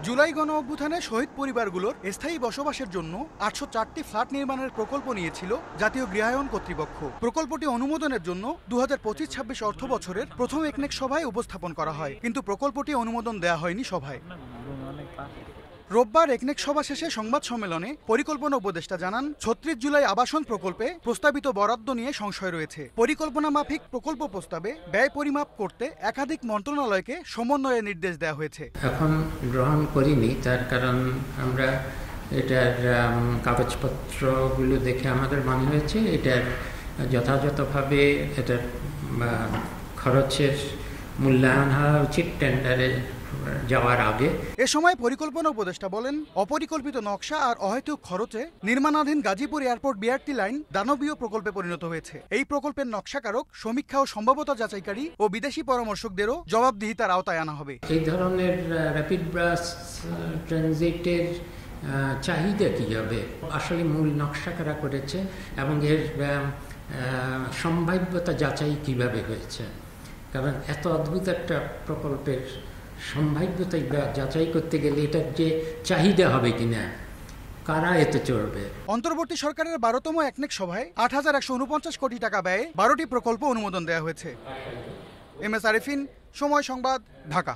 জুলাই গণ অভ্যুত্থানে শহীদ পরিবারগুলোর স্থায়ী বসবাসের জন্য ৮০৪টি ফ্ল্যাট নির্মাণের প্রকল্প নিয়েছিল জাতীয় গৃহায়ন কর্তৃপক্ষ। প্রকল্পটি অনুমোদনের জন্য ২০২৫-২৬ অর্থ বছরের প্রথম একনেক সভায় উপস্থাপন করা হয়, কিন্তু প্রকল্পটি অনুমোদন দেওয়া হয়নি সভায়। রোববার একনেক সভা শেষে সংবাদ সম্মেলনে পরিকল্পনা উপদেষ্টা জানান, ৩৬ জুলাই আবাসন প্রকল্পে প্রস্তাবিত বরাদ্দ নিয়ে সংশয় রয়েছে। পরিকল্পনা মাফিক প্রকল্প প্রস্তাবে ব্যয় পরিমাপ করতে একাধিক মন্ত্রণালয়কে সমন্বয়ের নির্দেশ দেওয়া হয়েছে। এখন গ্রহণ করিনি, তার কারণ আমরা এটার কাগজপত্রগুলো দেখে আমাদের মনে হয়েছে এটার যথাযথভাবে এটার খরচের মূল্যায়ন হওয়া উচিত টেন্ডারে যাওয়ার আগে। এ সময় পরিকল্পনা উপদেষ্টা বলেন, অপরিকল্পিত নকশা আর অহেতুক খরচে নির্মাণাধীন গাজীপুর এয়ারপোর্ট বিআরটি লাইন দানবীয় প্রকল্পে পরিণত হয়েছে। এই প্রকল্পের নকশাকারক, সমীক্ষা ও সম্ভাব্যতা যাচাইকারী ও বিদেশি পরামর্শকদেরও জবাবদিহিতার আওতায় আনা হবে। এই ধরনের র্যাপিড বাস ট্রানজিটের চাহিদা কী হবে, আসলে মূল নকশা কারা করেছে এবং এর সম্ভাব্যতা যাচাই কিভাবে হয়েছে, কারণ এত অদ্ভুত একটা প্রকল্পের সম্ভাব্যতা যাচাই করতে গেলে এটার যে চাহিদা হবে কিনা, কারা এতে চড়বে। অন্তর্বর্তী সরকারের ১২তম একনেক সভায় ৮,১৪৯ কোটি টাকা ব্যয়ে ১২টি প্রকল্প অনুমোদন দেওয়া হয়েছে। এম এস আরিফিন, সময় সংবাদ, ঢাকা।